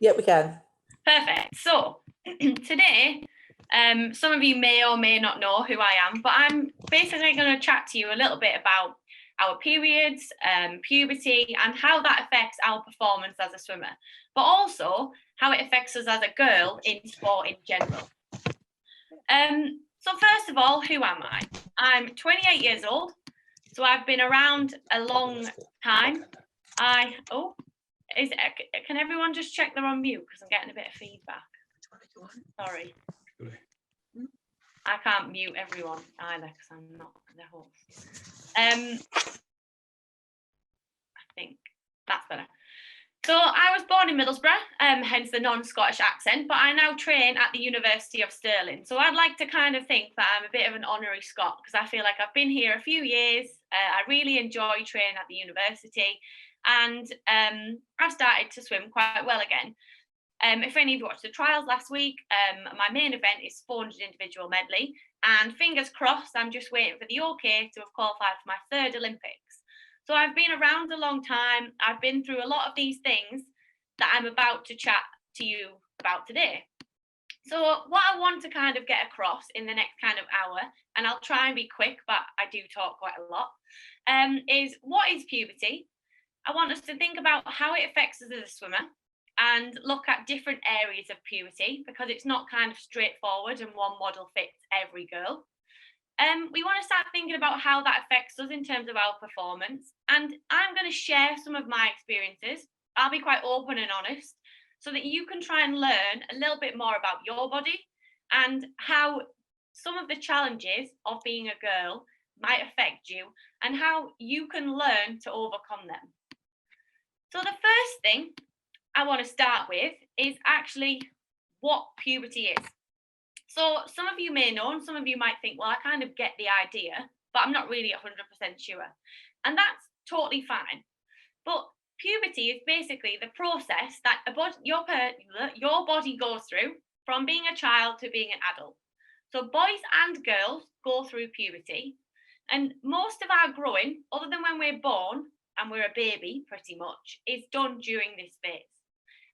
Yeah, we can. Perfect. So today, some of you may or may not know who I am, but I'm basically going to chat to you a little bit about our periods, puberty, and how that affects our performance as a swimmer, but also how it affects us as a girl in sport in general. So first of all, who am I? I'm 28 years old, so I've been around a long time. Can everyone just check they're on mute, because I'm getting a bit of feedback. Sorry. I can't mute everyone either because I'm not the host. I think that's better. So I was born in Middlesbrough, hence the non-Scottish accent, but I now train at the University of Stirling. So I'd like to kind of think that I'm a bit of an honorary Scot, because I feel like I've been here a few years. I really enjoy training at the university, and I've started to swim quite well again. If any of you watched the trials last week, my main event is 400 individual medley, and fingers crossed, I'm just waiting for the OK to have qualified for my third Olympics. So I've been around a long time. I've been through a lot of these things that I'm about to chat to you about today. So what I want to kind of get across in the next kind of hour, and I'll try and be quick, but I do talk quite a lot, is what is puberty? I want us to think about how it affects us as a swimmer, and look at different areas of puberty, because it's not kind of straightforward and one model fits every girl. We want to start thinking about how that affects us in terms of our performance, and I'm going to share some of my experiences. I'll be quite open and honest, so that you can try and learn a little bit more about your body and how some of the challenges of being a girl might affect you and how you can learn to overcome them. So the first thing I want to start with is actually what puberty is. So some of you may know, and some of you might think, well, I kind of get the idea, but I'm not really 100% sure. And that's totally fine. But puberty is basically the process that your body goes through from being a child to being an adult. So boys and girls go through puberty, and most of our growing, other than when we're born and we're a baby pretty much, is done during this phase.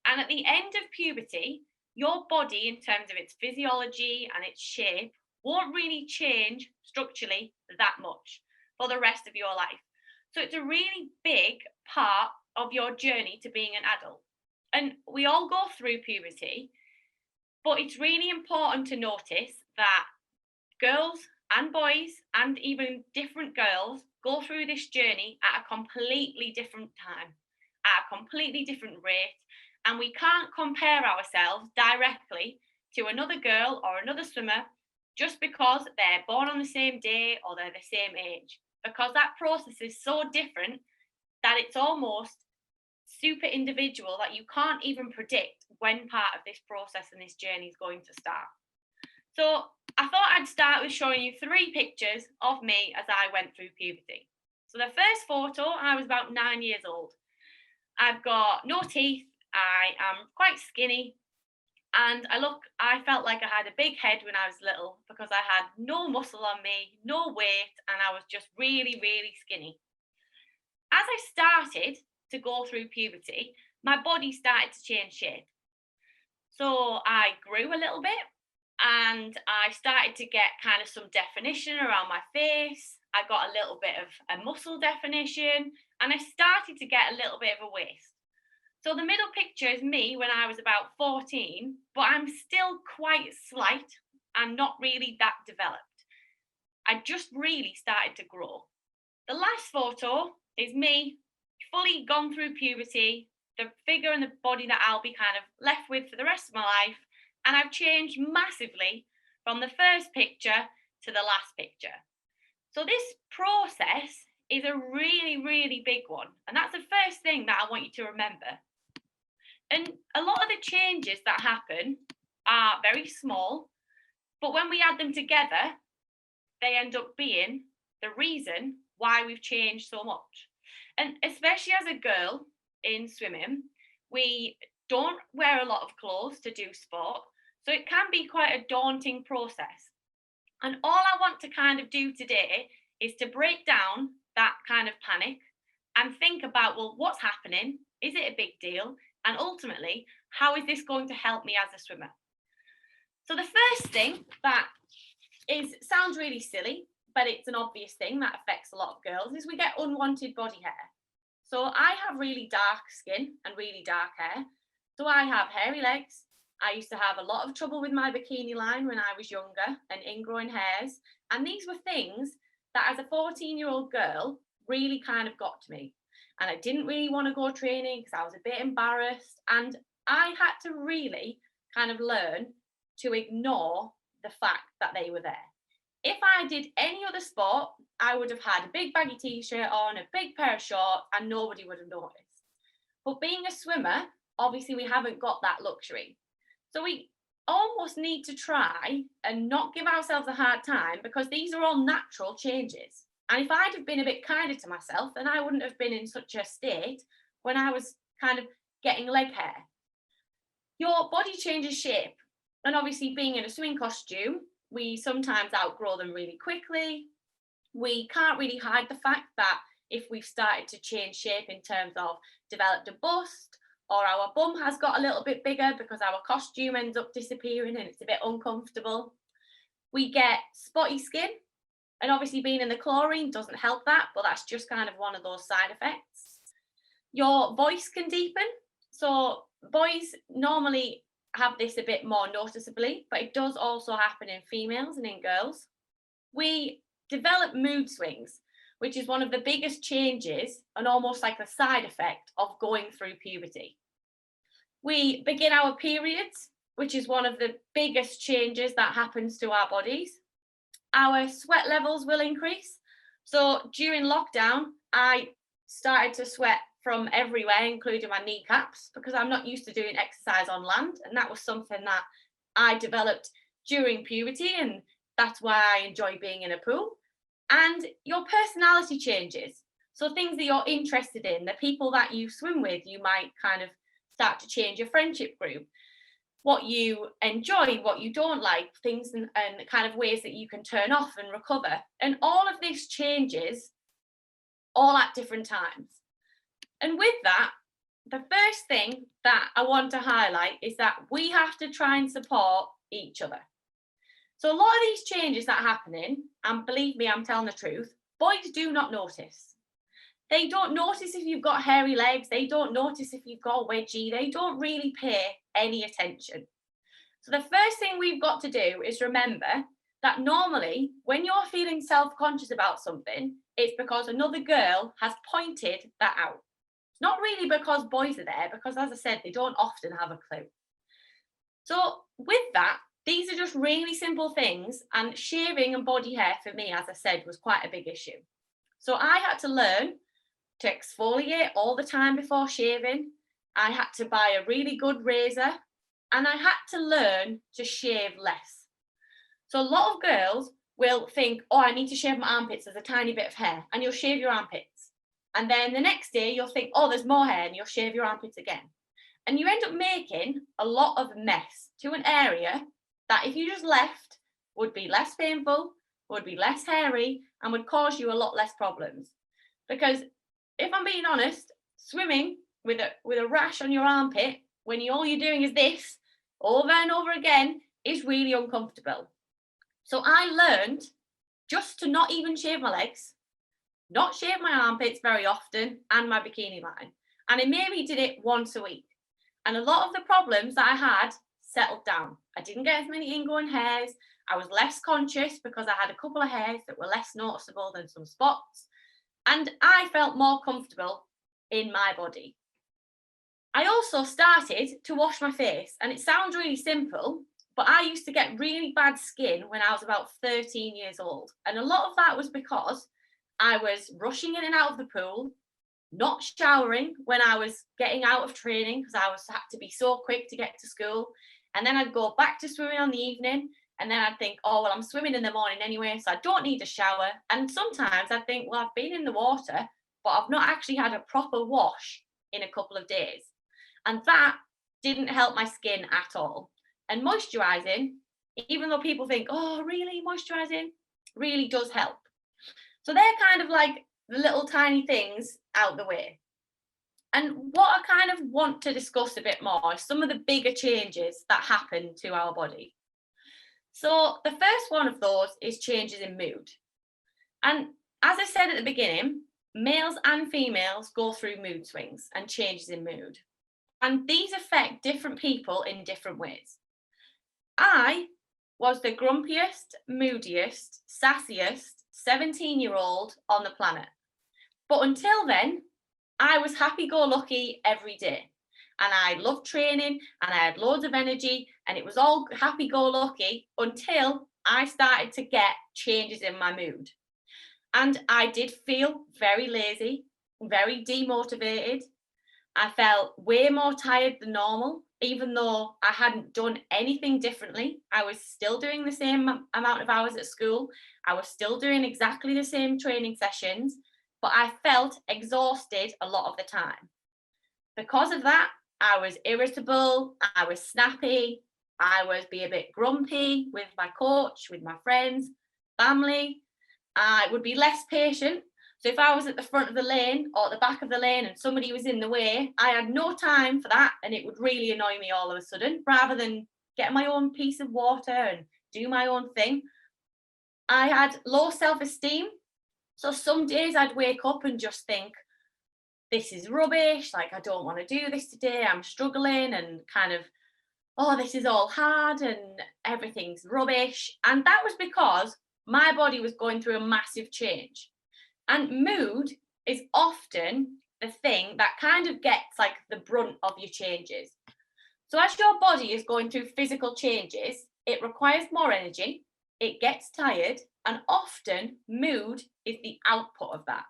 And at the end of puberty, your body, in terms of its physiology and its shape, won't really change structurally that much for the rest of your life. So it's a really big part of your journey to being an adult. And we all go through puberty, but it's really important to notice that girls and boys, and even different girls, go through this journey at a completely different time, at a completely different rate. And we can't compare ourselves directly to another girl or another swimmer just because they're born on the same day or they're the same age, because that process is so different that it's almost super individual, that you can't even predict when part of this process and this journey is going to start. So I thought I'd start with showing you 3 pictures of me as I went through puberty. So the first photo, I was about 9 years old. I've got no teeth. I am quite skinny, and I felt like I had a big head when I was little, because I had no muscle on me, no weight, and I was just really, really skinny. As I started to go through puberty, my body started to change shape. So I grew a little bit, and I started to get kind of some definition around my face. I got a little bit of a muscle definition, and I started to get a little bit of a waist. So the middle picture is me when I was about 14, but I'm still quite slight and not really that developed. I just really started to grow. The last photo is me fully gone through puberty, the figure and the body that I'll be kind of left with for the rest of my life. And I've changed massively from the first picture to the last picture. So this process is a really, really big one. And that's the first thing that I want you to remember. And a lot of the changes that happen are very small, but when we add them together, they end up being the reason why we've changed so much. And especially as a girl in swimming, we don't wear a lot of clothes to do sport, so it can be quite a daunting process. And all I want to kind of do today is to break down that kind of panic and think about, well, what's happening? Is it a big deal? And ultimately, how is this going to help me as a swimmer? So the first thing that sounds really silly, but it's an obvious thing that affects a lot of girls, is we get unwanted body hair. So I have really dark skin and really dark hair. So I have hairy legs. I used to have a lot of trouble with my bikini line when I was younger and ingrowing hairs. And these were things that as a 14-year-old girl really kind of got to me. And I didn't really want to go training because I was a bit embarrassed. And I had to really kind of learn to ignore the fact that they were there. If I did any other sport, I would have had a big baggy t-shirt on, a big pair of shorts, and nobody would have noticed. But being a swimmer, obviously we haven't got that luxury. So we almost need to try and not give ourselves a hard time, because these are all natural changes. And if I'd have been a bit kinder to myself, then I wouldn't have been in such a state when I was kind of getting leg hair. Your body changes shape. And obviously being in a swimming costume, we sometimes outgrow them really quickly. We can't really hide the fact that if we've started to change shape in terms of developed a bust, or our bum has got a little bit bigger because our costume ends up disappearing and it's a bit uncomfortable. We get spotty skin, and obviously being in the chlorine doesn't help that, but that's just kind of one of those side effects. Your voice can deepen. So boys normally have this a bit more noticeably, but it does also happen in females and in girls. We develop mood swings, which is one of the biggest changes and almost like a side effect of going through puberty. We begin our periods, which is one of the biggest changes that happens to our bodies. Our sweat levels will increase. So during lockdown, I started to sweat from everywhere, including my kneecaps, because I'm not used to doing exercise on land. And that was something that I developed during puberty, and that's why I enjoy being in a pool. And your personality changes. So things that you're interested in, the people that you swim with, you might kind of start to change your friendship group, what you enjoy, what you don't like, things and kind of ways that you can turn off and recover. And all of this changes all at different times. And with that, the first thing that I want to highlight is that we have to try and support each other. So a lot of these changes that are happening, and believe me, I'm telling the truth, boys do not notice. They don't notice if you've got hairy legs. They don't notice if you've got a wedgie. They don't really pay any attention. So the first thing we've got to do is remember that normally when you're feeling self-conscious about something, it's because another girl has pointed that out. It's not really because boys are there, because as I said, they don't often have a clue. So with that, these are just really simple things, and shaving and body hair for me, as I said, was quite a big issue. So I had to learn to exfoliate all the time before shaving. I had to buy a really good razor, and I had to learn to shave less. So a lot of girls will think, oh, I need to shave my armpits, there's a tiny bit of hair, and you'll shave your armpits. And then the next day you'll think, oh, there's more hair, and you'll shave your armpits again. And you end up making a lot of mess to an area that if you just left would be less painful, would be less hairy, and would cause you a lot less problems. Because if I'm being honest, swimming with a rash on your armpit when all you're doing is this over and over again is really uncomfortable. So I learned just to not even shave my legs, not shave my armpits very often, and my bikini line. And I maybe did it once a week. And a lot of the problems that I had settled down. I didn't get as many ingrowing hairs. I was less conscious because I had a couple of hairs that were less noticeable than some spots. And I felt more comfortable in my body. I also started to wash my face, and it sounds really simple, but I used to get really bad skin when I was about 13 years old. And a lot of that was because I was rushing in and out of the pool, not showering when I was getting out of training because I had to be so quick to get to school. And then I'd go back to swimming on the evening, and then I'd think, oh, well, I'm swimming in the morning anyway, so I don't need a shower. And sometimes I'd think, well, I've been in the water, but I've not actually had a proper wash in a couple of days. And that didn't help my skin at all. And moisturising, even though people think, oh, really, moisturising, really does help. So they're kind of like the little tiny things out the way. And what I kind of want to discuss a bit more is some of the bigger changes that happen to our body. So the first one of those is changes in mood. And as I said at the beginning, males and females go through mood swings and changes in mood. And these affect different people in different ways. I was the grumpiest, moodiest, sassiest 17-year-old on the planet. But until then, I was happy-go-lucky every day. And I loved training and I had loads of energy and it was all happy-go-lucky until I started to get changes in my mood. And I did feel very lazy, very demotivated. I felt way more tired than normal, even though I hadn't done anything differently. I was still doing the same amount of hours at school. I was still doing exactly the same training sessions, but I felt exhausted a lot of the time. Because of that, I was irritable, I was snappy, I was be a bit grumpy with my coach, with my friends, family. I would be less patient. So if I was at the front of the lane or at the back of the lane and somebody was in the way, I had no time for that and it would really annoy me all of a sudden. Rather than get my own piece of water and do my own thing, I had low self-esteem. So some days I'd wake up and just think, this is rubbish, like I don't want to do this today, I'm struggling, and kind of, oh, this is all hard and everything's rubbish. And that was because my body was going through a massive change. And mood is often the thing that kind of gets like the brunt of your changes. So as your body is going through physical changes, it requires more energy, it gets tired, and often mood is the output of that.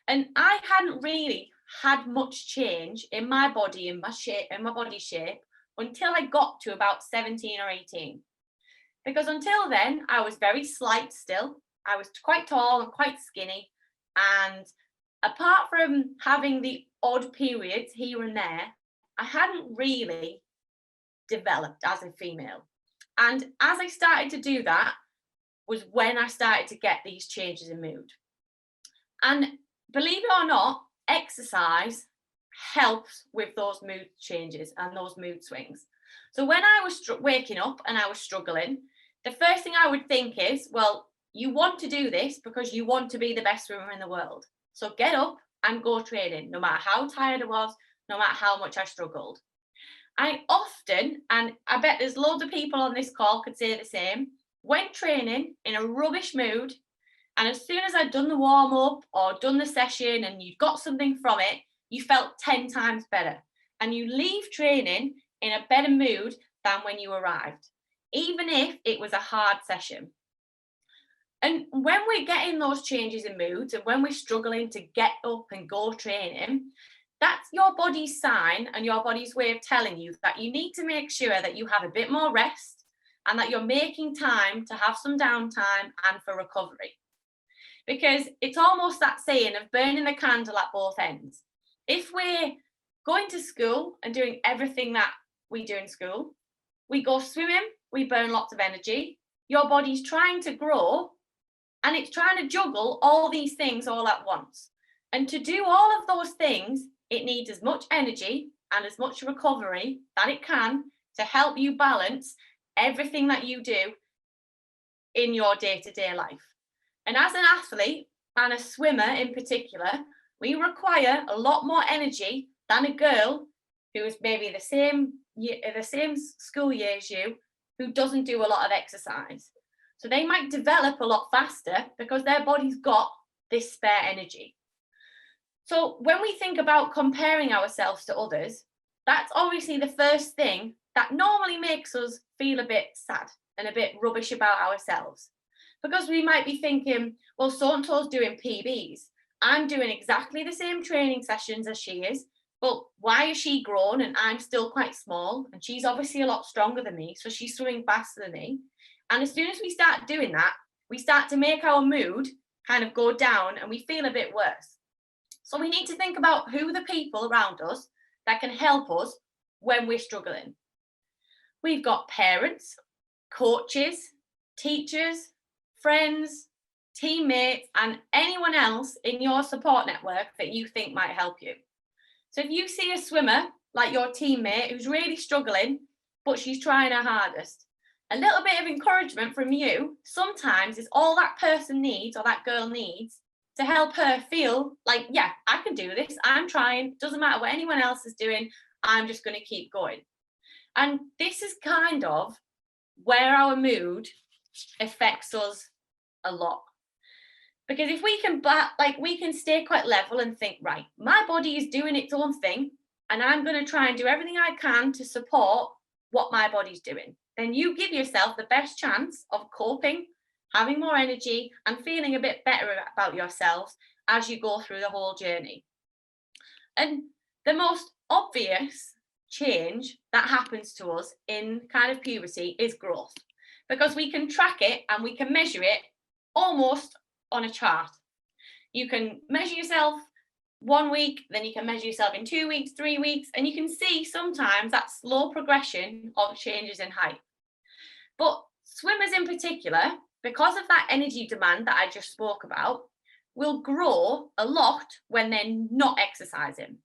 And I hadn't really had much change in my body, in my shape, in my body shape, until I got to about 17 or 18. Because until then, I was very slight still. I was quite tall and quite skinny. And apart from having the odd periods here and there, I hadn't really developed as a female. And as I started to do that was when I started to get these changes in mood. And believe it or not, exercise helps with those mood changes and those mood swings. So when I was waking up and I was struggling, the first thing I would think is, well, you want to do this because you want to be the best swimmer in the world. So get up and go training, no matter how tired I was, no matter how much I struggled. I often, and I bet there's loads of people on this call could say the same, went training in a rubbish mood. And as soon as I'd done the warm up or done the session and you'd got something from it, you felt 10 times better. And you leave training in a better mood than when you arrived, even if it was a hard session. And when we're getting those changes in moods and when we're struggling to get up and go training, that's your body's sign and your body's way of telling you that you need to make sure that you have a bit more rest and that you're making time to have some downtime and for recovery. Because it's almost that saying of burning the candle at both ends. If we're going to school and doing everything that we do in school, we go swimming, we burn lots of energy, your body's trying to grow and it's trying to juggle all these things all at once. And to do all of those things, it needs as much energy and as much recovery that it can to help you balance everything that you do in your day-to-day life. And as an athlete and a swimmer in particular, we require a lot more energy than a girl who is maybe the same school year as you, who doesn't do a lot of exercise. So they might develop a lot faster because their body's got this spare energy. So when we think about comparing ourselves to others, that's obviously the first thing that normally makes us feel a bit sad and a bit rubbish about ourselves. Because we might be thinking, well, so-and-so's doing PBs. I'm doing exactly the same training sessions as she is, but why is she grown and I'm still quite small? And she's obviously a lot stronger than me, so she's swimming faster than me. And as soon as we start doing that, we start to make our mood kind of go down and we feel a bit worse. So we need to think about who are the people around us that can help us when we're struggling. We've got parents, coaches, teachers, friends, teammates, and anyone else in your support network that you think might help you. So if you see a swimmer, like your teammate, who's really struggling, but she's trying her hardest, a little bit of encouragement from you sometimes is all that person needs or that girl needs to help her feel like, yeah, I can do this. I'm trying. Doesn't matter what anyone else is doing. I'm just going to keep going. And this is kind of where our mood affects us a lot. Because if we can, we can stay quite level and think, right, my body is doing its own thing, and I'm going to try and do everything I can to support what my body's doing, then you give yourself the best chance of coping, having more energy, and feeling a bit better about yourselves as you go through the whole journey. And the most obvious change that happens to us in kind of puberty is growth, because we can track it and we can measure it almost on a chart. You can measure yourself 1 week, then you can measure yourself in 2 weeks, 3 weeks, and you can see sometimes that slow progression of changes in height. But swimmers in particular, because of that energy demand that I just spoke about, will grow a lot when they're not exercising.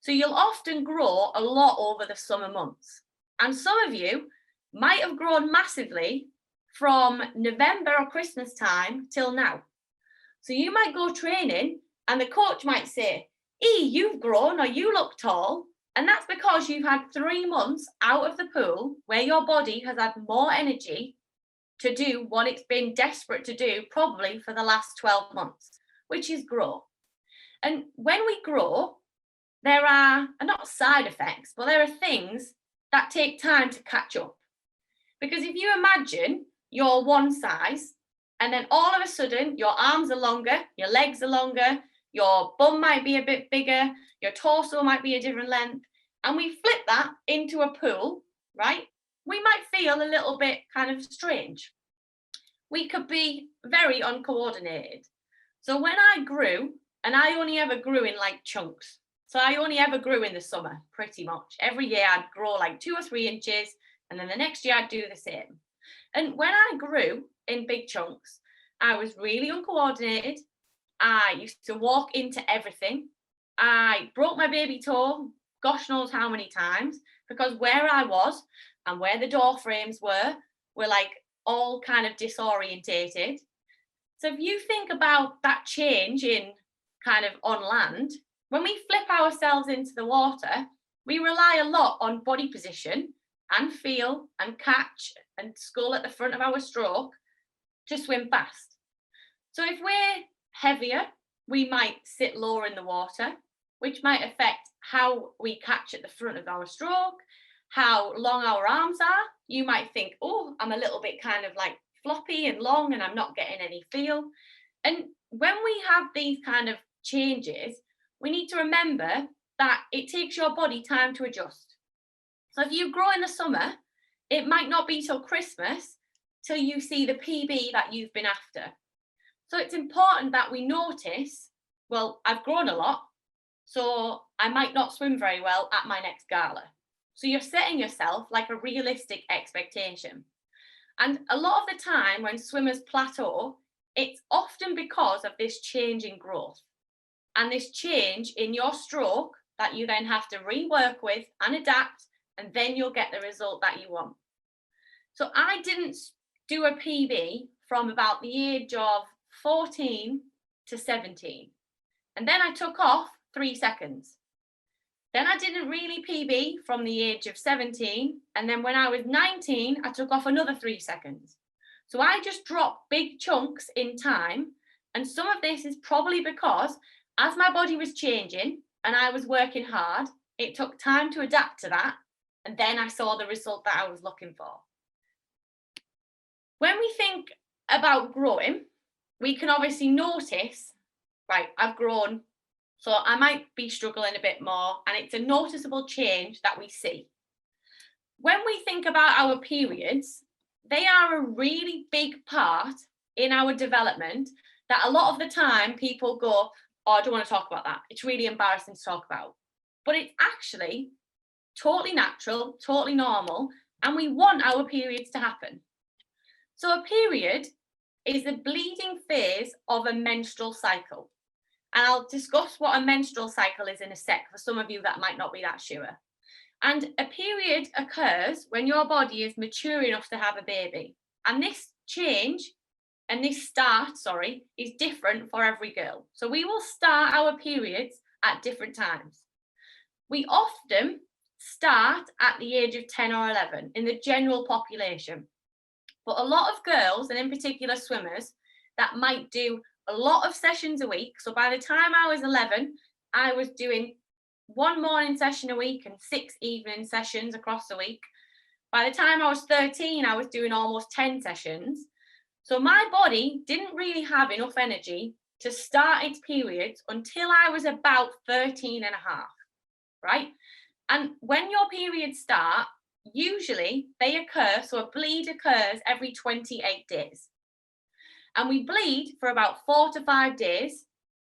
So you'll often grow a lot over the summer months. And some of you might have grown massively from November or Christmas time till now. So you might go training and the coach might say, you've grown, or you look tall. And that's because you've had 3 months out of the pool where your body has had more energy to do what it's been desperate to do probably for the last 12 months, which is grow. And when we grow, there are not side effects, but there are things that take time to catch up. Because if you imagine you're one size, and then all of a sudden your arms are longer, your legs are longer, your bum might be a bit bigger, your torso might be a different length, and we flip that into a pool, right? We might feel a little bit kind of strange. We could be very uncoordinated. So when I grew, and I only ever grew in like chunks, so I only ever grew in the summer, pretty much. Every year I'd grow like 2 or 3 inches, and then the next year I'd do the same. And when I grew in big chunks, I was really uncoordinated. I used to walk into everything. I broke my baby toe, gosh knows how many times, because where I was and where the door frames were like all kind of disorientated. So if you think about that change in kind of on land, when we flip ourselves into the water, we rely a lot on body position and feel and catch and skull at the front of our stroke to swim fast. So if we're heavier, we might sit lower in the water, which might affect how we catch at the front of our stroke, how long our arms are. You might think, oh, I'm a little bit kind of like floppy and long and I'm not getting any feel. And when we have these kind of changes, we need to remember that it takes your body time to adjust. So if you grow in the summer, it might not be till Christmas till you see the PB that you've been after. So it's important that we notice, well, I've grown a lot, so I might not swim very well at my next gala. So you're setting yourself like a realistic expectation. And a lot of the time when swimmers plateau, it's often because of this change in growth and this change in your stroke that you then have to rework with and adapt, and then you'll get the result that you want. So I didn't do a PB from about the age of 14 to 17. And then I took off 3 seconds. Then I didn't really PB from the age of 17. And then when I was 19, I took off another 3 seconds. So I just dropped big chunks in time. And some of this is probably because as my body was changing and I was working hard, it took time to adapt to that. And then I saw the result that I was looking for. When we think about growing, we can obviously notice, right, I've grown, so I might be struggling a bit more, and it's a noticeable change that we see. When we think about our periods, they are a really big part in our development that a lot of the time people go, oh, I don't want to talk about that. It's really embarrassing to talk about. But it's actually totally natural, totally normal, and we want our periods to happen. So a period is the bleeding phase of a menstrual cycle. And I'll discuss what a menstrual cycle is in a sec for some of you that might not be that sure. And a period occurs when your body is mature enough to have a baby. And this start, is different for every girl. So we will start our periods at different times. We often start at the age of 10 or 11 in the general population. But a lot of girls, and in particular swimmers, that might do a lot of sessions a week. So by the time I was 11, I was doing 1 morning session a week and 6 evening sessions across the week. By the time I was 13, I was doing almost 10 sessions. So my body didn't really have enough energy to start its periods until I was about 13 and a half, right? And when your periods start, usually they occur, so a bleed occurs every 28 days. And we bleed for about 4 to 5 days,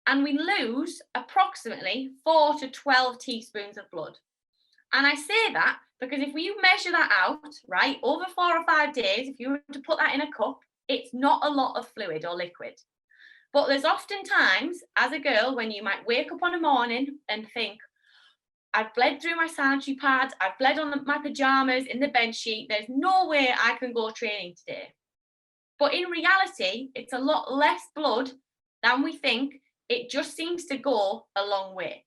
and we lose approximately 4 to 12 teaspoons of blood. And I say that because if you measure that out, right, over 4 or 5 days, if you were to put that in a cup, it's not a lot of fluid or liquid. But there's often times as a girl when you might wake up on a morning and think, I've bled through my sanitary pad, I've bled on my pajamas, in the bed sheet, there's no way I can go training today. But in reality, it's a lot less blood than we think. It just seems to go a long way,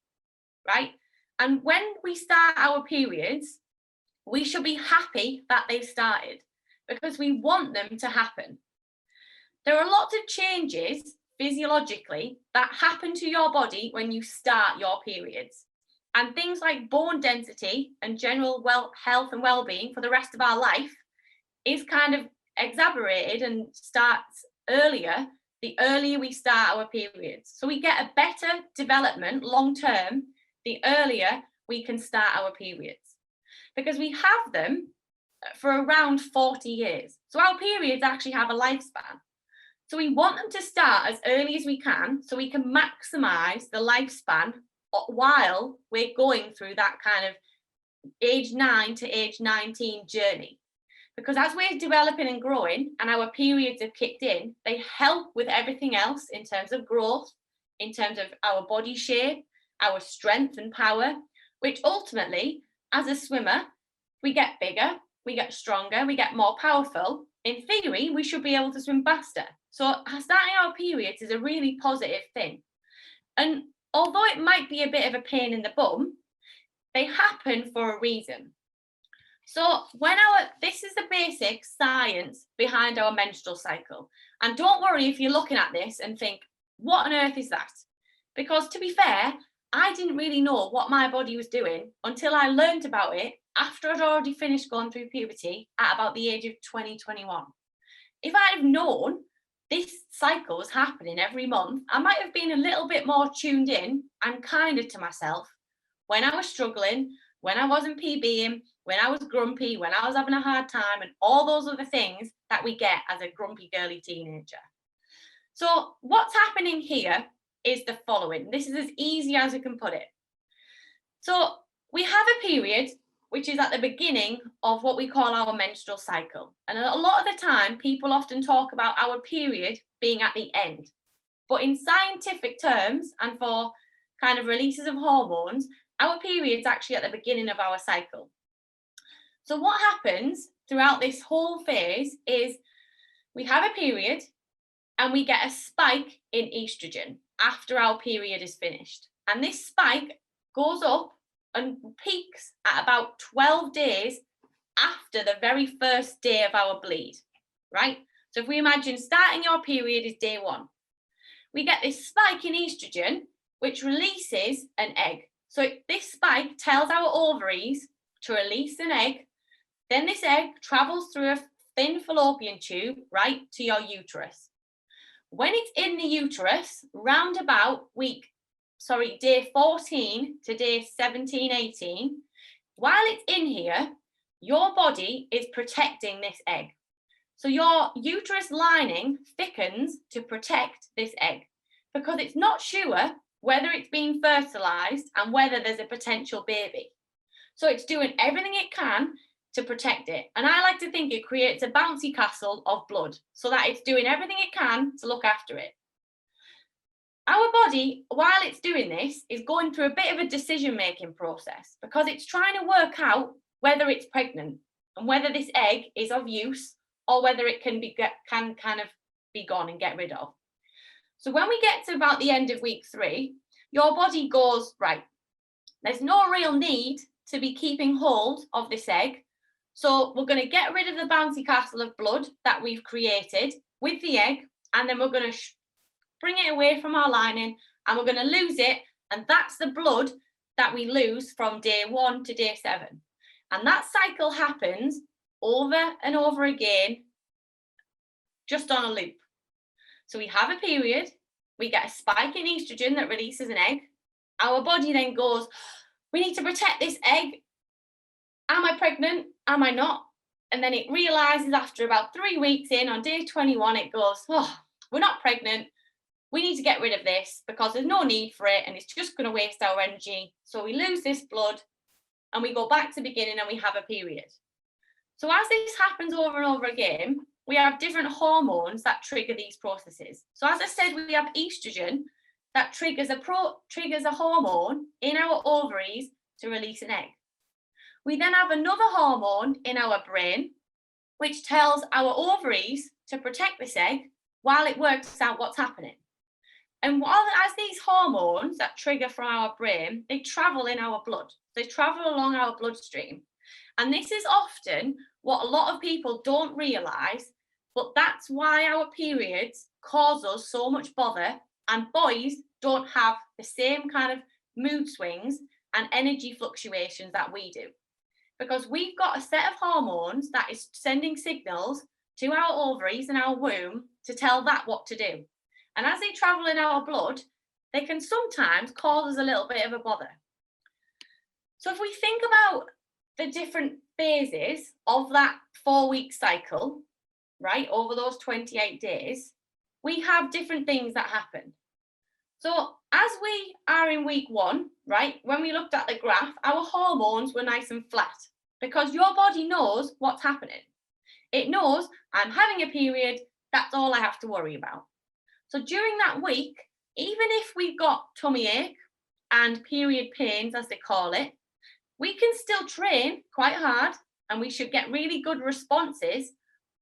right? And when we start our periods, we should be happy that they've started because we want them to happen. There are lots of changes physiologically that happen to your body when you start your periods. And things like bone density and general health and well-being for the rest of our life is kind of exacerbated and starts earlier, the earlier we start our periods. So we get a better development long-term, the earlier we can start our periods. Because we have them for around 40 years. So our periods actually have a lifespan. So we want them to start as early as we can so we can maximize the lifespan while we're going through that kind of age 9 to age 19 journey. Because as we're developing and growing and our periods have kicked in, they help with everything else in terms of growth, in terms of our body shape, our strength and power, which ultimately, as a swimmer, we get bigger, we get stronger, we get more powerful. In theory, we should be able to swim faster. So starting our periods is a really positive thing. And although it might be a bit of a pain in the bum, they happen for a reason. So this is the basic science behind our menstrual cycle. And don't worry if you're looking at this and think, what on earth is that? Because to be fair, I didn't really know what my body was doing until I learned about it after I'd already finished going through puberty at about the age of 20, 21. If I'd have known this cycle was happening every month, I might have been a little bit more tuned in and kinder to myself when I was struggling, when I wasn't PBing, when I was grumpy, when I was having a hard time, and all those other things that we get as a grumpy girly teenager. So what's happening here is the following. This is as easy as I can put it. So we have a period which is at the beginning of what we call our menstrual cycle. And a lot of the time, people often talk about our period being at the end. But in scientific terms, and for kind of releases of hormones, our period's actually at the beginning of our cycle. So what happens throughout this whole phase is we have a period and we get a spike in estrogen after our period is finished. And this spike goes up and peaks at about 12 days after the very first day of our bleed, right? So if we imagine starting your period is day 1, we get this spike in estrogen, which releases an egg. So this spike tells our ovaries to release an egg. Then this egg travels through a thin fallopian tube, right, to your uterus. When it's in the uterus, round about day 14 to day 17, 18, while it's in here, your body is protecting this egg. So your uterus lining thickens to protect this egg because it's not sure whether it's being fertilized and whether there's a potential baby. So it's doing everything it can to protect it. And I like to think it creates a bouncy castle of blood so that it's doing everything it can to look after it. Our body, while it's doing this, is going through a bit of a decision-making process because it's trying to work out whether it's pregnant and whether this egg is of use or whether it can kind of be gone and get rid of. So when we get to about the end of week 3, your body goes, right, there's no real need to be keeping hold of this egg. So we're going to get rid of the bouncy castle of blood that we've created with the egg, and then we're going to bring it away from our lining and we're going to lose it. And that's the blood that we lose from day 1 to day 7. And that cycle happens over and over again, just on a loop. So we have a period, we get a spike in estrogen that releases an egg. Our body then goes, we need to protect this egg. Am I pregnant? Am I not? And then it realizes after about 3 weeks in, on day 21, it goes, oh, we're not pregnant. We need to get rid of this because there's no need for it and it's just going to waste our energy. So we lose this blood and we go back to the beginning and we have a period. So as this happens over and over again, we have different hormones that trigger these processes. So as I said, we have estrogen that triggers a hormone in our ovaries to release an egg. We then have another hormone in our brain, which tells our ovaries to protect this egg while it works out what's happening. And as these hormones that trigger from our brain, they travel in our blood. They travel along our bloodstream. And this is often what a lot of people don't realise, but that's why our periods cause us so much bother, and boys don't have the same kind of mood swings and energy fluctuations that we do. Because we've got a set of hormones that is sending signals to our ovaries and our womb to tell that what to do. And as they travel in our blood, they can sometimes cause us a little bit of a bother. So if we think about the different phases of that 4-week cycle, right, over those 28 days, we have different things that happen. So as we are in week 1, right, when we looked at the graph, our hormones were nice and flat because your body knows what's happening. It knows I'm having a period, that's all I have to worry about. So during that week, even if we've got tummy ache and period pains, as they call it, we can still train quite hard and we should get really good responses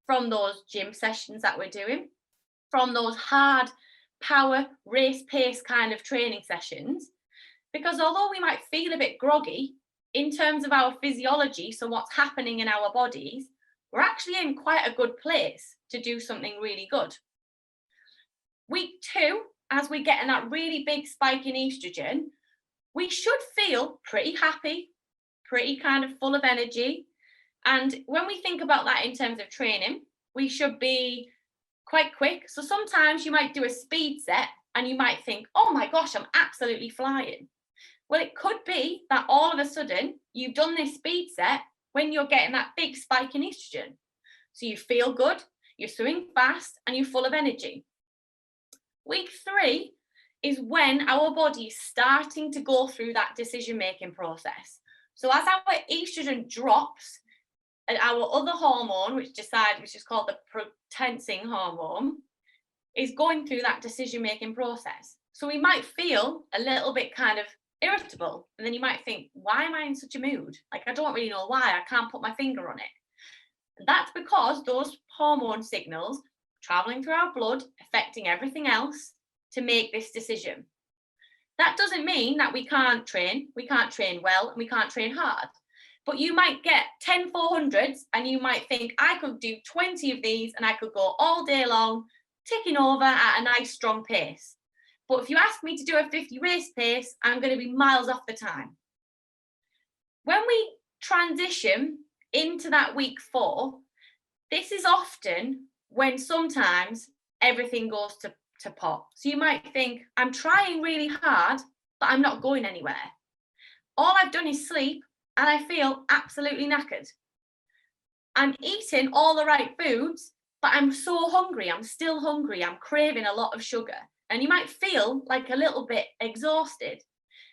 from those gym sessions that we're doing, from those hard power race pace kind of training sessions. Because although we might feel a bit groggy in terms of our physiology, so what's happening in our bodies, we're actually in quite a good place to do something really good. Week 2, as we're getting that really big spike in estrogen, we should feel pretty happy, pretty kind of full of energy. And when we think about that in terms of training, we should be quite quick. So sometimes you might do a speed set and you might think, oh my gosh, I'm absolutely flying. Well, it could be that all of a sudden you've done this speed set when you're getting that big spike in estrogen. So you feel good, you're swimming fast and you're full of energy. Week 3 is when our body is starting to go through that decision-making process. So as our estrogen drops, and our other hormone, which is called the protensing hormone, is going through that decision-making process. So we might feel a little bit kind of irritable, and then you might think, why am I in such a mood? Like, I don't really know why, I can't put my finger on it. And that's because those hormone signals traveling through our blood, affecting everything else to make this decision. That doesn't mean that we can't train well, and we can't train hard. But you might get 10 400s and you might think, I could do 20 of these and I could go all day long, ticking over at a nice strong pace. But if you ask me to do a 50 race pace, I'm going to be miles off the time. When we transition into that week 4, this is often when sometimes everything goes to pot. So you might think, I'm trying really hard, but I'm not going anywhere. All I've done is sleep and I feel absolutely knackered. I'm eating all the right foods, but I'm so hungry. I'm still hungry. I'm craving a lot of sugar. And you might feel like a little bit exhausted.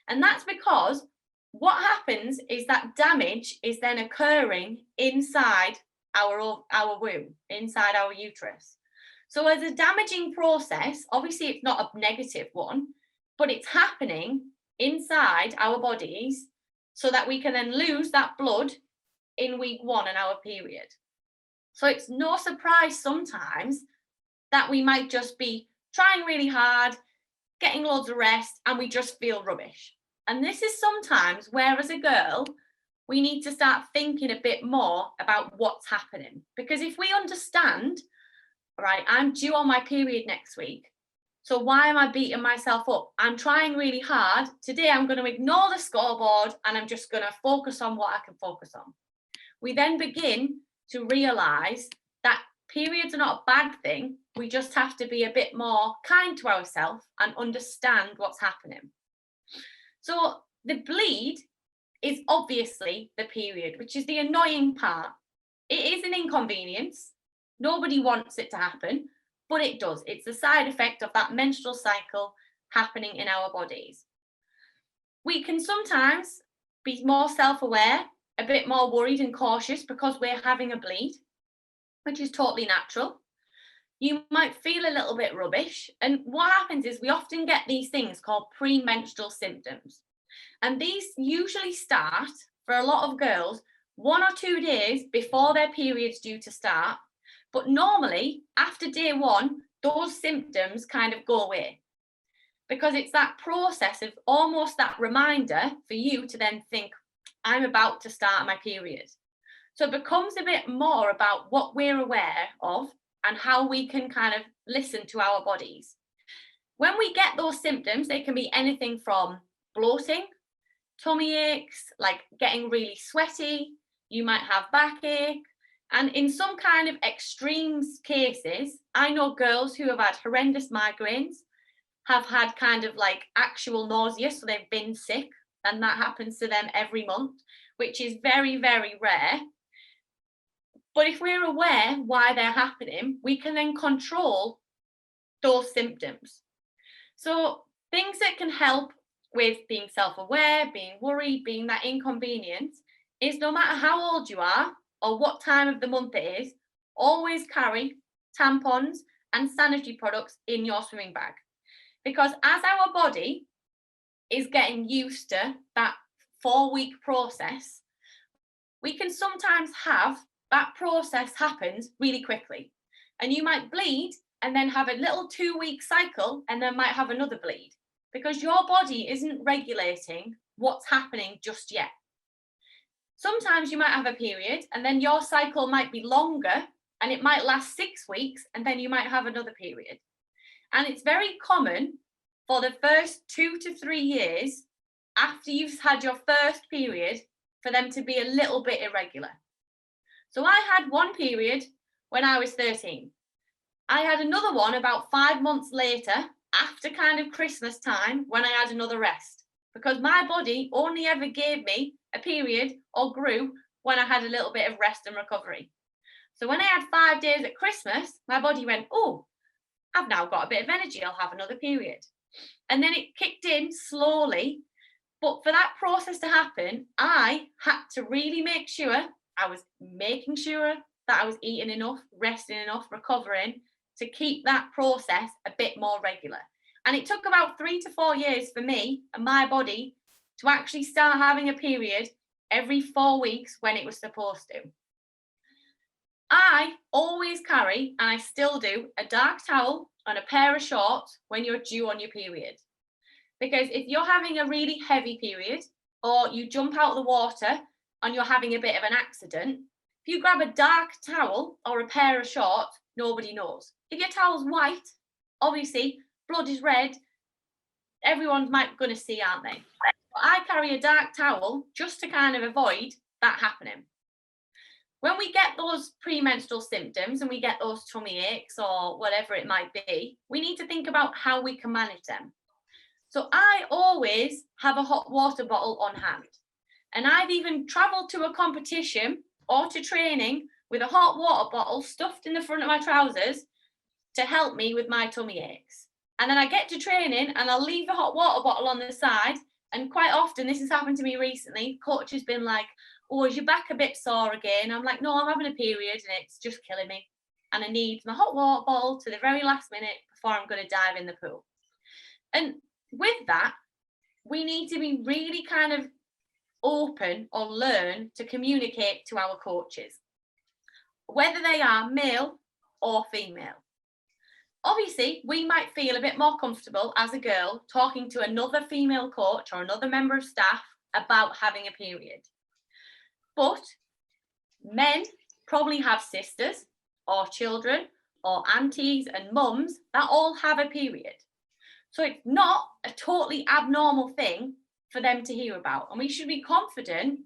And that's because what happens is that damage is then occurring inside our womb, inside our uterus. So as a damaging process, obviously it's not a negative one, but it's happening inside our bodies so that we can then lose that blood in week 1 in our period. So it's no surprise sometimes that we might just be trying really hard, getting loads of rest, and we just feel rubbish. And this is sometimes where, as a girl, we need to start thinking a bit more about what's happening. Because if we understand, right, I'm due on my period next week, so why am I beating myself up? I'm trying really hard. Today I'm going to ignore the scoreboard and I'm just going to focus on what I can focus on. We then begin to realise that periods are not a bad thing. We just have to be a bit more kind to ourselves and understand what's happening. So the bleed is obviously the period, which is the annoying part. It is an inconvenience. Nobody wants it to happen, but it does. It's the side effect of that menstrual cycle happening in our bodies. We can sometimes be more self-aware, a bit more worried and cautious because we're having a bleed, which is totally natural. You might feel a little bit rubbish. And what happens is we often get these things called premenstrual symptoms. And these usually start, for a lot of girls, 1 or 2 days before their period's due to start. But normally, after day 1, those symptoms kind of go away. Because it's that process of almost that reminder for you to then think, I'm about to start my period. So it becomes a bit more about what we're aware of and how we can kind of listen to our bodies. When we get those symptoms, they can be anything from bloating, tummy aches, like getting really sweaty, you might have backache, and in some kind of extreme cases, I know girls who have had horrendous migraines, have had kind of like actual nausea, so they've been sick, and that happens to them every month, which is very, very rare. But if we're aware why they're happening, we can then control those symptoms. So things that can help with being self-aware, being worried, being that inconvenience, is no matter how old you are or what time of the month it is, always carry tampons and sanitary products in your swimming bag. Because as our body is getting used to that 4-week process, we can sometimes have that process happens really quickly. And you might bleed and then have a little 2-week cycle and then might have another bleed because your body isn't regulating what's happening just yet. Sometimes you might have a period and then your cycle might be longer and it might last 6 weeks and then you might have another period. And it's very common for the first 2 to 3 years after you've had your first period for them to be a little bit irregular. So I had one period when I was 13. I had another one about 5 months later after kind of Christmas time when I had another rest because my body only ever gave me a period or grew when I had a little bit of rest and recovery. So when I had 5 days at Christmas, my body went, oh, I've now got a bit of energy, I'll have another period. And then it kicked in slowly. But for that process to happen, I had to really make sure I was making sure that I was eating enough, resting enough, recovering to keep that process a bit more regular. And it took about 3 to 4 years for me and my body to actually start having a period every 4 weeks when it was supposed to. I always carry, and I still do, a dark towel and a pair of shorts when you're due on your period. Because if you're having a really heavy period or you jump out of the water and you're having a bit of an accident, if you grab a dark towel or a pair of shorts, nobody knows. If your towel's white, obviously blood is red, everyone's going to see, aren't they? But I carry a dark towel just to kind of avoid that happening. When we get those premenstrual symptoms and we get those tummy aches or whatever it might be, we need to think about how we can manage them. So I always have a hot water bottle on hand. And I've even travelled to a competition or to training with a hot water bottle stuffed in the front of my trousers to help me with my tummy aches. And then I get to training and I'll leave the hot water bottle on the side. And quite often, this has happened to me recently, coach has been like, oh, is your back a bit sore again? I'm like, no, I'm having a period and it's just killing me. and I need my hot water bottle to the very last minute before I'm going to dive in the pool. And with that, we need to be really kind of open or learn to communicate to our coaches, whether they are male or female. Obviously, we might feel a bit more comfortable as a girl talking to another female coach or another member of staff about having a period. But men probably have sisters or children or aunties and mums that all have a period. So it's not a totally abnormal thing for them to hear about. And we should be confident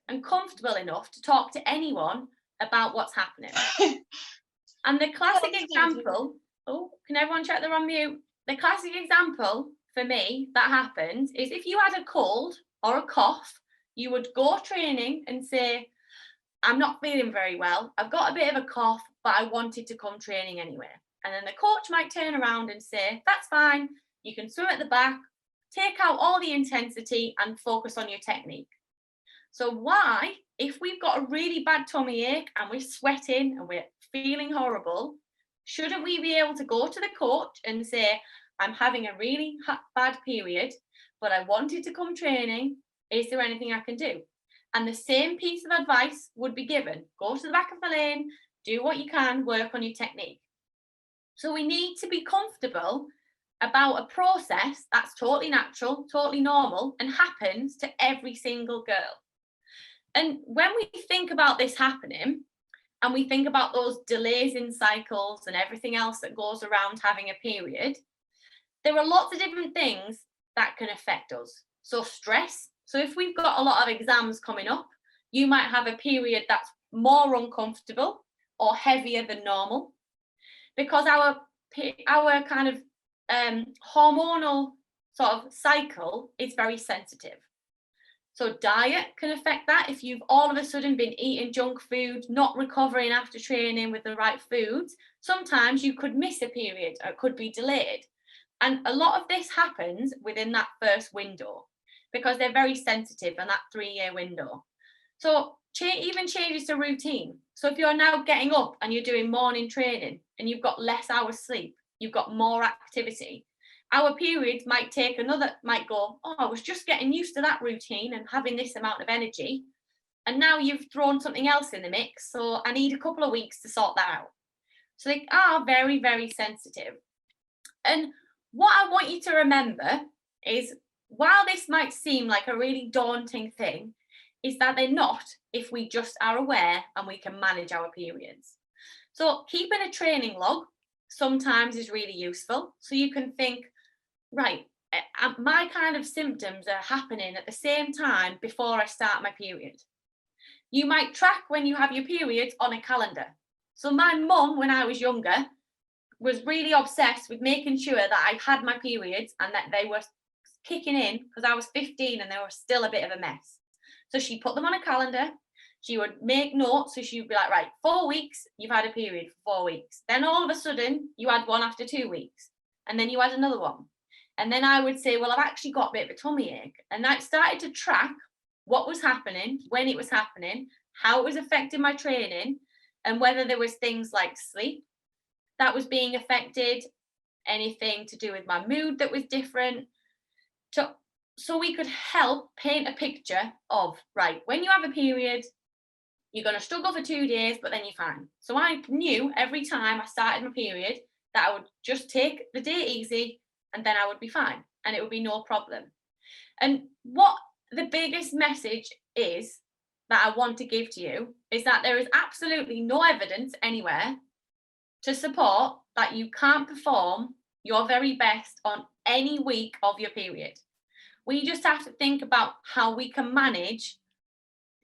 and comfortable enough to talk to anyone about what's happening. And the classic example, oh, can everyone check they're on mute? The classic example for me that happens is if you had a cold or a cough, you would go training and say, I'm not feeling very well. I've got a bit of a cough, but I wanted to come training anyway. And then the coach might turn around and say, that's fine. You can swim at the back, take out all the intensity and focus on your technique. So why, if we've got a really bad tummy ache and we're sweating and we're feeling horrible, shouldn't we be able to go to the coach and say, I'm having a really bad period, but I wanted to come training. Is there anything I can do? And the same piece of advice would be given. Go to the back of the lane, do what you can, work on your technique. So we need to be comfortable about a process that's totally natural, totally normal, and happens to every single girl. And when we think about this happening, and we think about those delays in cycles and everything else that goes around having a period, there are lots of different things that can affect us. So stress. So if we've got a lot of exams coming up, you might have a period that's more uncomfortable or heavier than normal, because our kind of hormonal sort of cycle is very sensitive. So diet can affect that. If you've all of a sudden been eating junk food, not recovering after training with the right foods, sometimes you could miss a period or it could be delayed. And a lot of this happens within that first window because they're very sensitive in that 3-year window. So even changes to routine. So if you're now getting up and you're doing morning training and you've got less hours sleep, you've got more activity, our periods might go, oh, I was just getting used to that routine and having this amount of energy. And now you've thrown something else in the mix. So I need a couple of weeks to sort that out. So they are very, very sensitive. And what I want you to remember is, while this might seem like a really daunting thing, is that they're not if we just are aware and we can manage our periods. So keeping a training log sometimes is really useful. So you can think, right, my kind of symptoms are happening at the same time before I start my period. You might track when you have your periods on a calendar. So my mum, when I was younger, was really obsessed with making sure that I had my periods and that they were kicking in, because I was 15 and they were still a bit of a mess. So she put them on a calendar. She would make notes. So she would be like, right, 4 weeks, you've had a period for 4 weeks. Then all of a sudden you had one after 2 weeks. And then you had another one. And then I would say, well, I've actually got a bit of a tummy ache. And I started to track what was happening, when it was happening, how it was affecting my training, and whether there was things like sleep that was being affected, anything to do with my mood that was different. So we could help paint a picture of, right, when you have a period, you're going to struggle for 2 days, but then you're fine. So I knew every time I started my period that I would just take the day easy and then I would be fine and it would be no problem. And what the biggest message is that I want to give to you is that there is absolutely no evidence anywhere to support that you can't perform your very best on any week of your period. We just have to think about how we can manage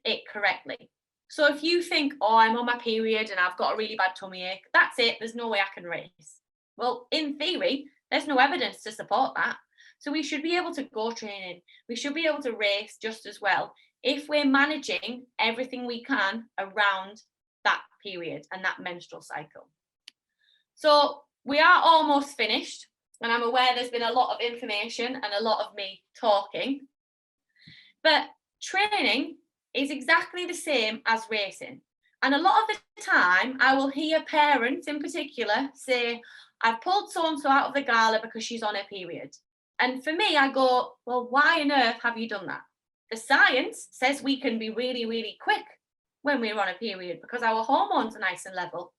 it correctly. So if you think, oh, I'm on my period and I've got a really bad tummy ache, that's it, there's no way I can race. Well, in theory, there's no evidence to support that. So we should be able to go training. We should be able to race just as well if we're managing everything we can around that period and that menstrual cycle. So we are almost finished, and I'm aware there's been a lot of information and a lot of me talking, but training is exactly the same as racing. And a lot of the time, I will hear parents in particular say, I've pulled so-and-so out of the gala because she's on her period. And for me, I go, well, why on earth have you done that? The science says we can be really, really quick when we're on a period because our hormones are nice and level.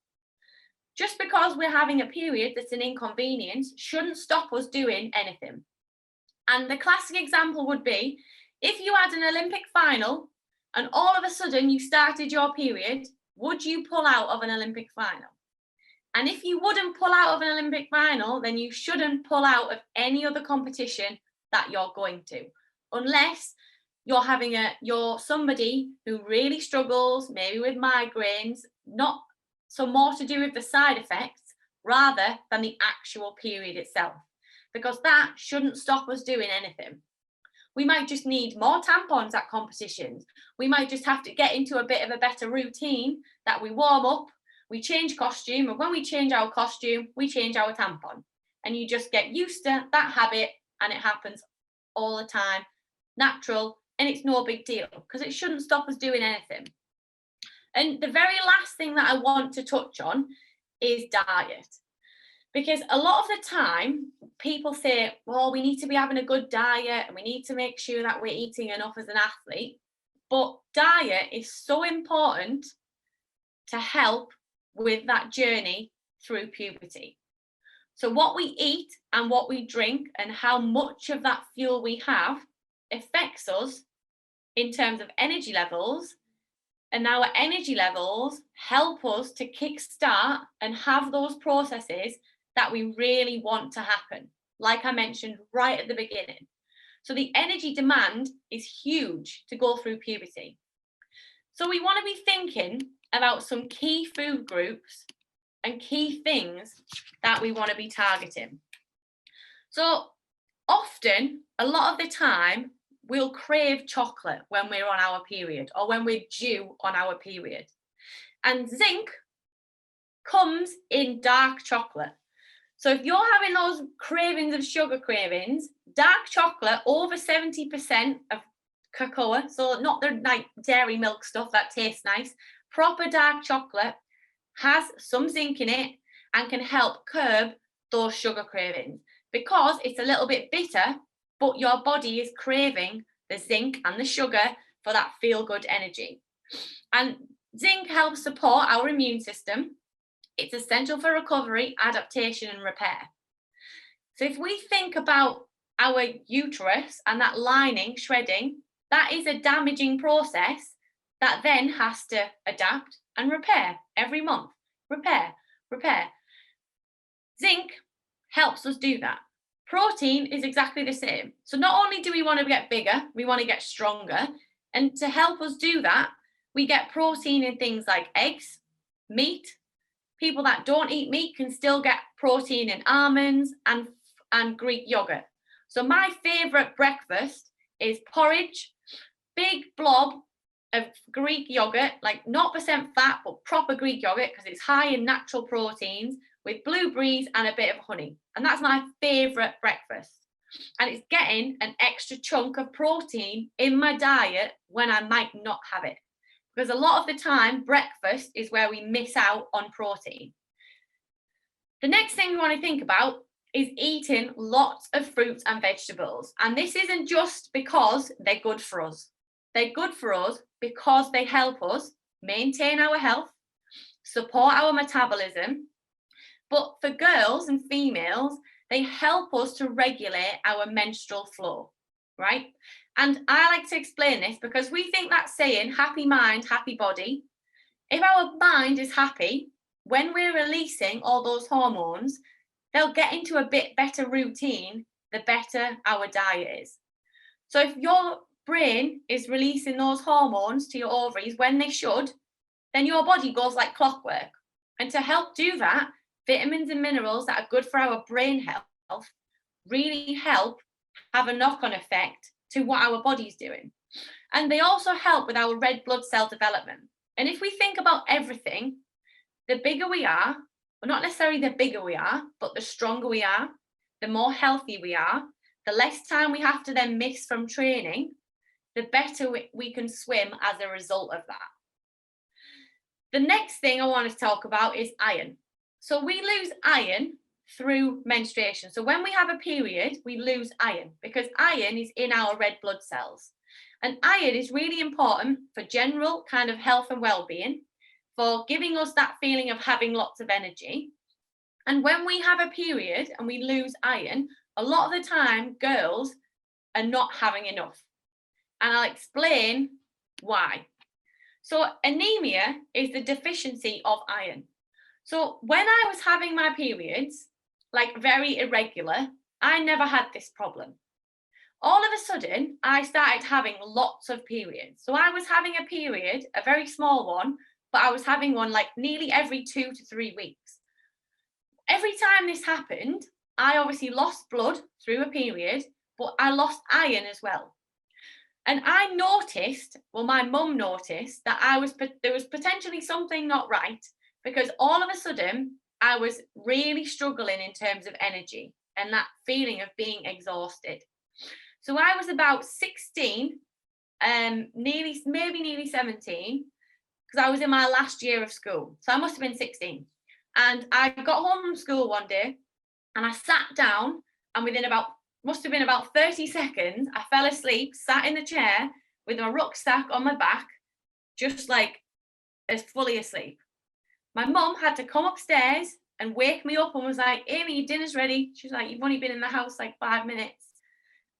Just because we're having a period that's an inconvenience shouldn't stop us doing anything. And the classic example would be, if you had an Olympic final and all of a sudden you started your period, would you pull out of an Olympic final? And if you wouldn't pull out of an Olympic final, then you shouldn't pull out of any other competition that you're going to, unless you're somebody who really struggles, maybe with migraines, not so more to do with the side effects rather than the actual period itself, because that shouldn't stop us doing anything. We might just need more tampons at competitions. We might just have to get into a bit of a better routine that we warm up, we change costume, and when we change our costume, we change our tampon. And you just get used to that habit, and it happens all the time, natural, and it's no big deal because it shouldn't stop us doing anything. And the very last thing that I want to touch on is diet. Because a lot of the time, people say, well, we need to be having a good diet and we need to make sure that we're eating enough as an athlete. But diet is so important to help with that journey through puberty. So what we eat and what we drink and how much of that fuel we have affects us in terms of energy levels. And our energy levels help us to kickstart and have those processes that we really want to happen, like I mentioned right at the beginning. So the energy demand is huge to go through puberty. So we want to be thinking about some key food groups and key things that we want to be targeting. So often, a lot of the time, we'll crave chocolate when we're on our period or when we're due on our period. And zinc comes in dark chocolate. So if you're having those cravings of sugar cravings, dark chocolate, over 70% of cocoa, so not the like dairy milk stuff that tastes nice, proper dark chocolate has some zinc in it and can help curb those sugar cravings because it's a little bit bitter, but your body is craving the zinc and the sugar for that feel-good energy. And zinc helps support our immune system. It's essential for recovery, adaptation, and repair. So if we think about our uterus and that lining shredding, that is a damaging process that then has to adapt and repair every month. Repair. Zinc helps us do that. Protein is exactly the same. So not only do we want to get bigger, we want to get stronger. And to help us do that, we get protein in things like eggs, meat. People that don't eat meat can still get protein in almonds and Greek yogurt. So my favorite breakfast is porridge, big blob of Greek yogurt, like 0% fat, but proper Greek yogurt because it's high in natural proteins with blueberries and a bit of honey. And that's my favorite breakfast. And it's getting an extra chunk of protein in my diet when I might not have it. Because a lot of the time, breakfast is where we miss out on protein. The next thing we want to think about is eating lots of fruits and vegetables. And this isn't just because they're good for us. They're good for us because they help us maintain our health, support our metabolism. But for girls and females, they help us to regulate our menstrual flow, right? And I like to explain this because we think that saying, happy mind, happy body. If our mind is happy, when we're releasing all those hormones, they'll get into a bit better routine, the better our diet is. So if your brain is releasing those hormones to your ovaries when they should, then your body goes like clockwork. And to help do that, vitamins and minerals that are good for our brain health really help have a knock-on effect to what our body's doing. And they also help with our red blood cell development. And if we think about everything, the bigger we are, well, not necessarily the bigger we are, but the stronger we are, the more healthy we are, the less time we have to then miss from training, the better we can swim as a result of that. The next thing I want to talk about is iron. So we lose iron through menstruation. So when we have a period, we lose iron because iron is in our red blood cells. And iron is really important for general kind of health and well-being, for giving us that feeling of having lots of energy. And when we have a period and we lose iron, a lot of the time girls are not having enough. And I'll explain why. So anemia is the deficiency of iron. So when I was having my periods, like very irregular, I never had this problem. All of a sudden, I started having lots of periods. So I was having a period, a very small one, but I was having one like nearly every 2 to 3 weeks. Every time this happened, I obviously lost blood through a period, but I lost iron as well. And I noticed, well, my mum noticed that there was potentially something not right, because all of a sudden I was really struggling in terms of energy and that feeling of being exhausted. So I was about 16, nearly 17, because I was in my last year of school. So I must have been 16. And I got home from school one day and I sat down, and must have been about 30 seconds, I fell asleep, sat in the chair with my rucksack on my back, just like as fully asleep. My mum had to come upstairs and wake me up and was like, Aimee, your dinner's ready. She was like, you've only been in the house like 5 minutes.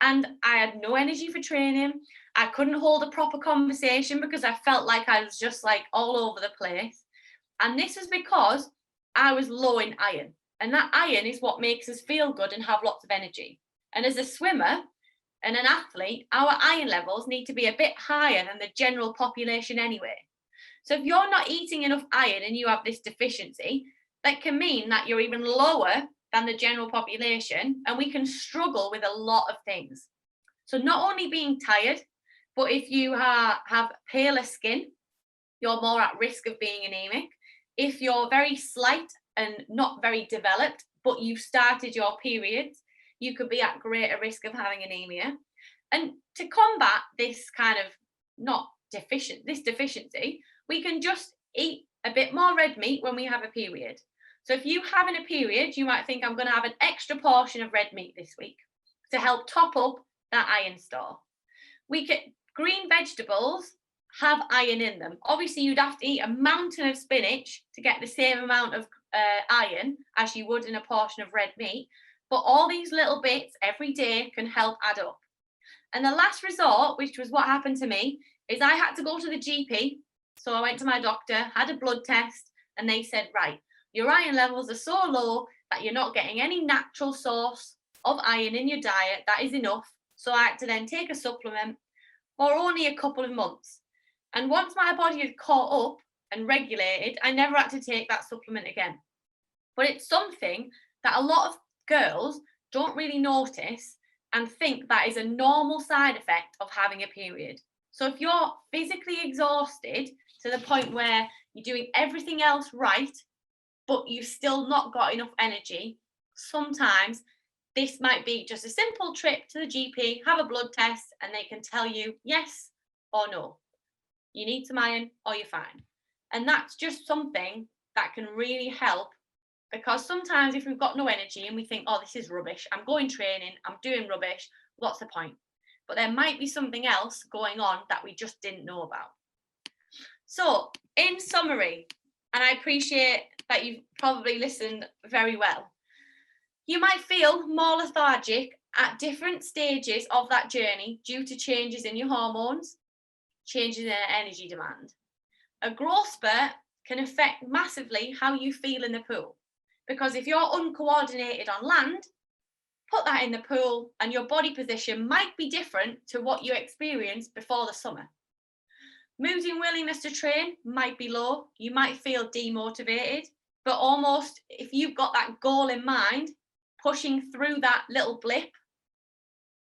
And I had no energy for training. I couldn't hold a proper conversation because I felt like I was just like all over the place. And this was because I was low in iron. And that iron is what makes us feel good and have lots of energy. And as a swimmer and an athlete, our iron levels need to be a bit higher than the general population anyway. So if you're not eating enough iron and you have this deficiency, that can mean that you're even lower than the general population, and we can struggle with a lot of things. So not only being tired, but if you have paler skin, you're more at risk of being anemic. If you're very slight and not very developed, but you've started your periods, you could be at greater risk of having anemia. And to combat this kind of this deficiency, we can just eat a bit more red meat when we have a period. So if you're having a period, you might think, I'm going to have an extra portion of red meat this week to help top up that iron store. Green vegetables have iron in them. Obviously, you'd have to eat a mountain of spinach to get the same amount of iron as you would in a portion of red meat. But all these little bits every day can help add up. And the last resort, which was what happened to me, is I had to go to the GP. So I went to my doctor, had a blood test, and they said, right, your iron levels are so low that you're not getting any natural source of iron in your diet that is enough. So I had to then take a supplement for only a couple of months. And once my body had caught up and regulated, I never had to take that supplement again. But it's something that a lot of girls don't really notice and think that is a normal side effect of having a period. So if you're physically exhausted to the point where you're doing everything else right, but you've still not got enough energy, sometimes this might be just a simple trip to the GP, have a blood test, and they can tell you yes or no. You need some iron or you're fine. And that's just something that can really help, because sometimes if we've got no energy and we think, oh, this is rubbish, I'm going training, I'm doing rubbish, what's the point? But there might be something else going on that we just didn't know about. So in summary, and I appreciate that you've probably listened very well, you might feel more lethargic at different stages of that journey due to changes in your hormones, changes in energy demand. A growth spurt can affect massively how you feel in the pool, because if you're uncoordinated on land, put that in the pool and your body position might be different to what you experienced before the summer. Mood and willingness to train might be low. You might feel demotivated, but almost if you've got that goal in mind, pushing through that little blip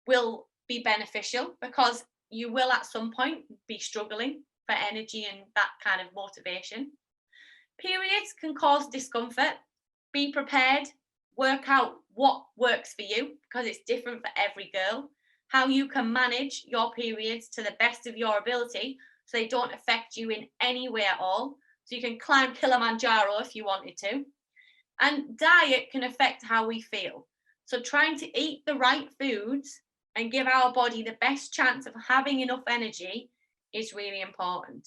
will be beneficial, because you will at some point be struggling for energy and that kind of motivation. Periods can cause discomfort. Be prepared, work out what works for you, because it's different for every girl. How you can manage your periods to the best of your ability so they don't affect you in any way at all. So you can climb Kilimanjaro if you wanted to. And diet can affect how we feel. So trying to eat the right foods and give our body the best chance of having enough energy is really important.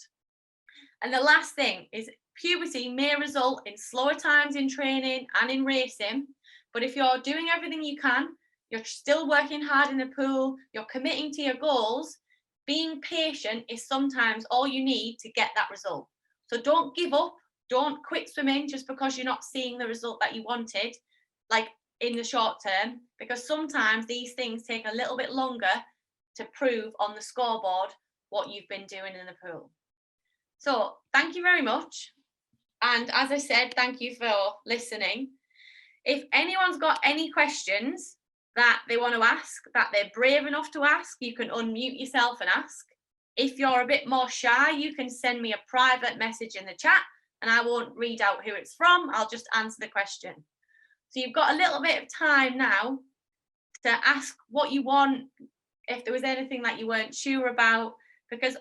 And the last thing is puberty may result in slower times in training and in racing, but if you're doing everything you can, you're still working hard in the pool, you're committing to your goals, being patient is sometimes all you need to get that result. So don't give up, don't quit swimming just because you're not seeing the result that you wanted, like in the short term, because sometimes these things take a little bit longer to prove on the scoreboard what you've been doing in the pool. So thank you very much. And as I said, thank you for listening. If anyone's got any questions that they want to ask, that they're brave enough to ask, you can unmute yourself and ask. If you're a bit more shy, you can send me a private message in the chat and I won't read out who it's from. I'll just answer the question. So you've got a little bit of time now to ask what you want, if there was anything that you weren't sure about, because